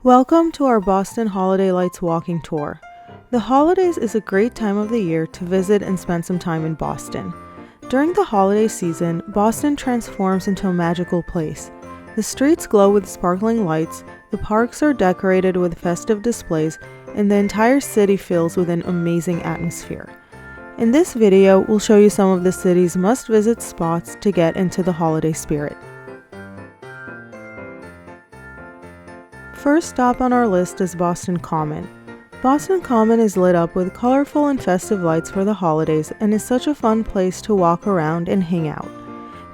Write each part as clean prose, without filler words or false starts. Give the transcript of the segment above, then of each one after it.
Welcome to our Boston Holiday Lights walking tour. The holidays is a great time of the year to visit and spend some time in Boston. During the holiday season, Boston transforms into a magical place. The streets glow with sparkling lights, the parks are decorated with festive displays, and the entire city fills with an amazing atmosphere. In this video, we'll show you some of the city's must-visit spots to get into the holiday spirit. First stop on our list is Boston Common. Boston Common is lit up with colorful and festive lights for the holidays and is such a fun place to walk around and hang out.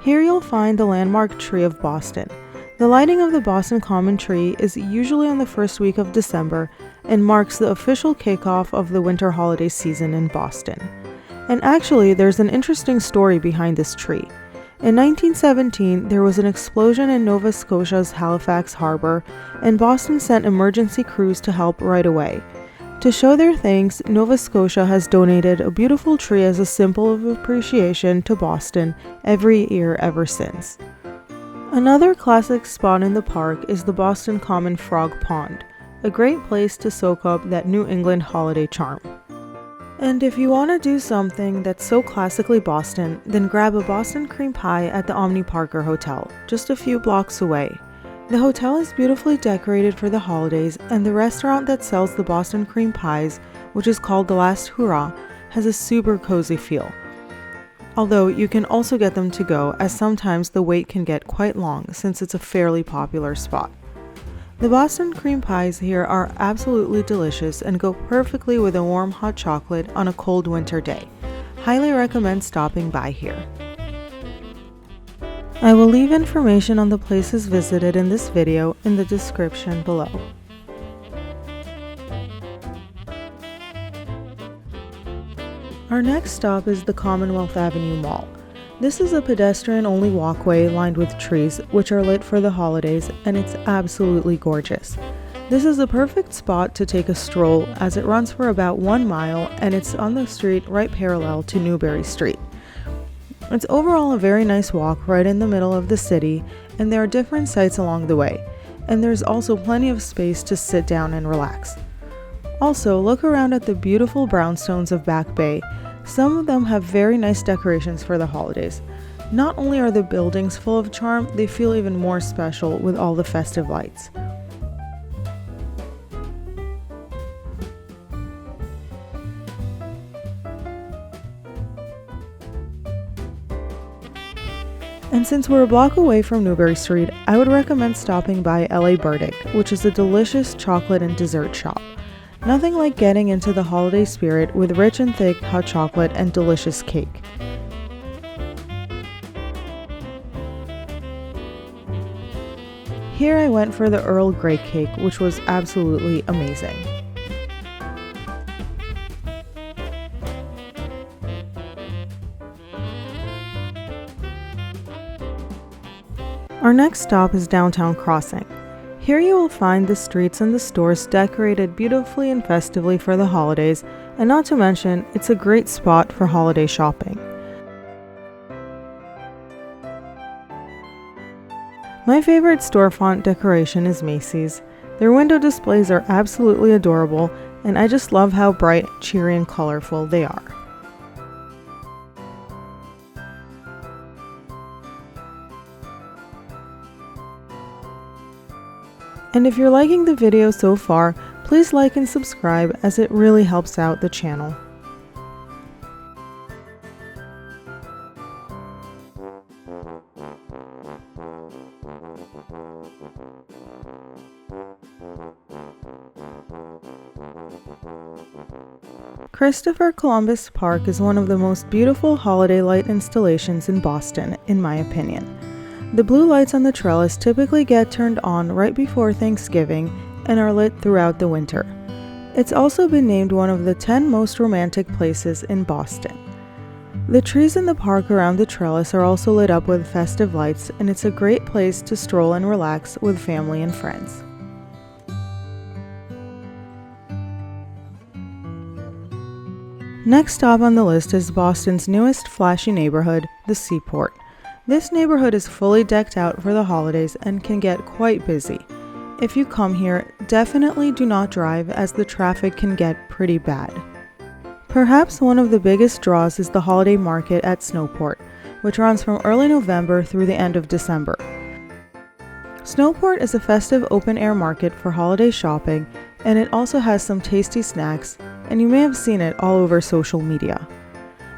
Here you'll find the landmark Tree of Boston. The lighting of the Boston Common tree is usually on the first week of December and marks the official kickoff of the winter holiday season in Boston. And actually, there's an interesting story behind this tree. In 1917, there was an explosion in Nova Scotia's Halifax Harbor, and Boston sent emergency crews to help right away. To show their thanks, Nova Scotia has donated a beautiful tree as a symbol of appreciation to Boston every year ever since. Another classic spot in the park is the Boston Common Frog Pond, a great place to soak up that New England holiday charm. And if you want to do something that's so classically Boston, then grab a Boston cream pie at the Omni Parker Hotel, just a few blocks away. The hotel is beautifully decorated for the holidays, and the restaurant that sells the Boston cream pies, which is called The Last Hurrah, has a super cozy feel. Although you can also get them to go, as sometimes the wait can get quite long since it's a fairly popular spot. The Boston cream pies here are absolutely delicious and go perfectly with a warm hot chocolate on a cold winter day. Highly recommend stopping by here. I will leave information on the places visited in this video in the description below. Our next stop is the Commonwealth Avenue Mall. This is a pedestrian-only walkway lined with trees, which are lit for the holidays, and it's absolutely gorgeous. This is a perfect spot to take a stroll as it runs for about 1 mile and it's on the street right parallel to Newbury Street. It's overall a very nice walk right in the middle of the city, and there are different sites along the way, and there's also plenty of space to sit down and relax. Also, look around at the beautiful brownstones of Back Bay. Some of them have very nice decorations for the holidays. Not only are the buildings full of charm, they feel even more special with all the festive lights. And since we're a block away from Newbury Street, I would recommend stopping by LA Burdick, which is a delicious chocolate and dessert shop. Nothing like getting into the holiday spirit with rich and thick hot chocolate and delicious cake. Here I went for the Earl Grey cake, which was absolutely amazing. Our next stop is Downtown Crossing. Here you will find the streets and the stores decorated beautifully and festively for the holidays, and not to mention, it's a great spot for holiday shopping. My favorite storefront decoration is Macy's. Their window displays are absolutely adorable, and I just love how bright, cheery, and colorful they are. And if you're liking the video so far, please like and subscribe as it really helps out the channel. Christopher Columbus Park is one of the most beautiful holiday light installations in Boston, in my opinion. The blue lights on the trellis typically get turned on right before Thanksgiving and are lit throughout the winter. It's also been named one of the 10 most romantic places in Boston. The trees in the park around the trellis are also lit up with festive lights, and it's a great place to stroll and relax with family and friends. Next stop on the list is Boston's newest flashy neighborhood, the Seaport. This neighborhood is fully decked out for the holidays and can get quite busy. If you come here, definitely do not drive as the traffic can get pretty bad. Perhaps one of the biggest draws is the holiday market at Snowport, which runs from early November through the end of December. Snowport is a festive open-air market for holiday shopping, and it also has some tasty snacks, and you may have seen it all over social media.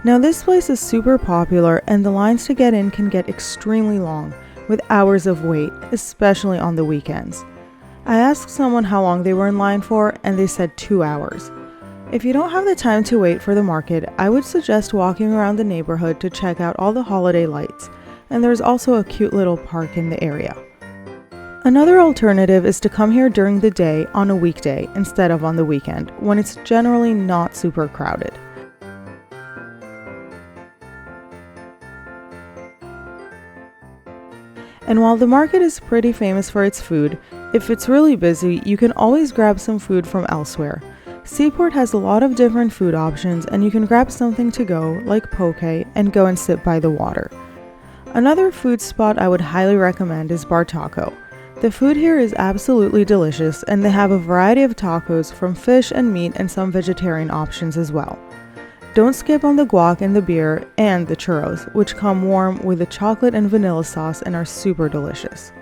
Now this place is super popular, and the lines to get in can get extremely long, with hours of wait, especially on the weekends. I asked someone how long they were in line for, and they said 2 hours. If you don't have the time to wait for the market, I would suggest walking around the neighborhood to check out all the holiday lights, and there's also a cute little park in the area. Another alternative is to come here during the day on a weekday instead of on the weekend, when it's generally not super crowded. And while the market is pretty famous for its food, if it's really busy, you can always grab some food from elsewhere. Seaport has a lot of different food options, and you can grab something to go, like poke, and go and sit by the water. Another food spot I would highly recommend is Bartaco. The food here is absolutely delicious, and they have a variety of tacos from fish and meat and some vegetarian options as well. Don't skip on the guac and the beer and the churros, which come warm with the chocolate and vanilla sauce and are super delicious.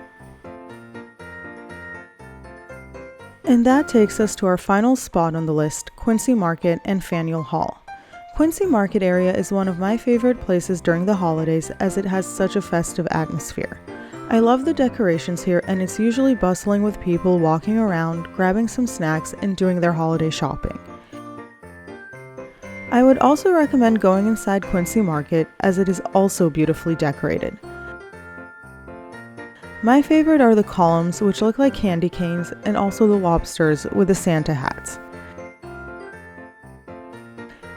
And that takes us to our final spot on the list, Quincy Market and Faneuil Hall. Quincy Market area is one of my favorite places during the holidays as it has such a festive atmosphere. I love the decorations here, and it's usually bustling with people walking around, grabbing some snacks, and doing their holiday shopping. I would also recommend going inside Quincy Market as it is also beautifully decorated. My favorite are the columns, which look like candy canes, and also the lobsters with the Santa hats.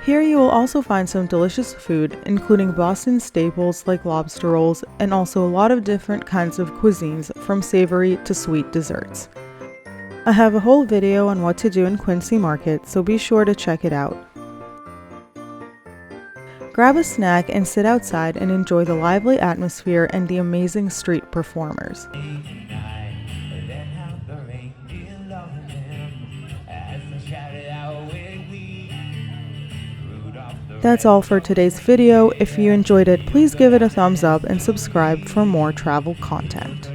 Here you will also find some delicious food, including Boston staples like lobster rolls, and also a lot of different kinds of cuisines from savory to sweet desserts. I have a whole video on what to do in Quincy Market, so be sure to check it out. Grab a snack and sit outside and enjoy the lively atmosphere and the amazing street performers. That's all for today's video. If you enjoyed it, please give it a thumbs up and subscribe for more travel content.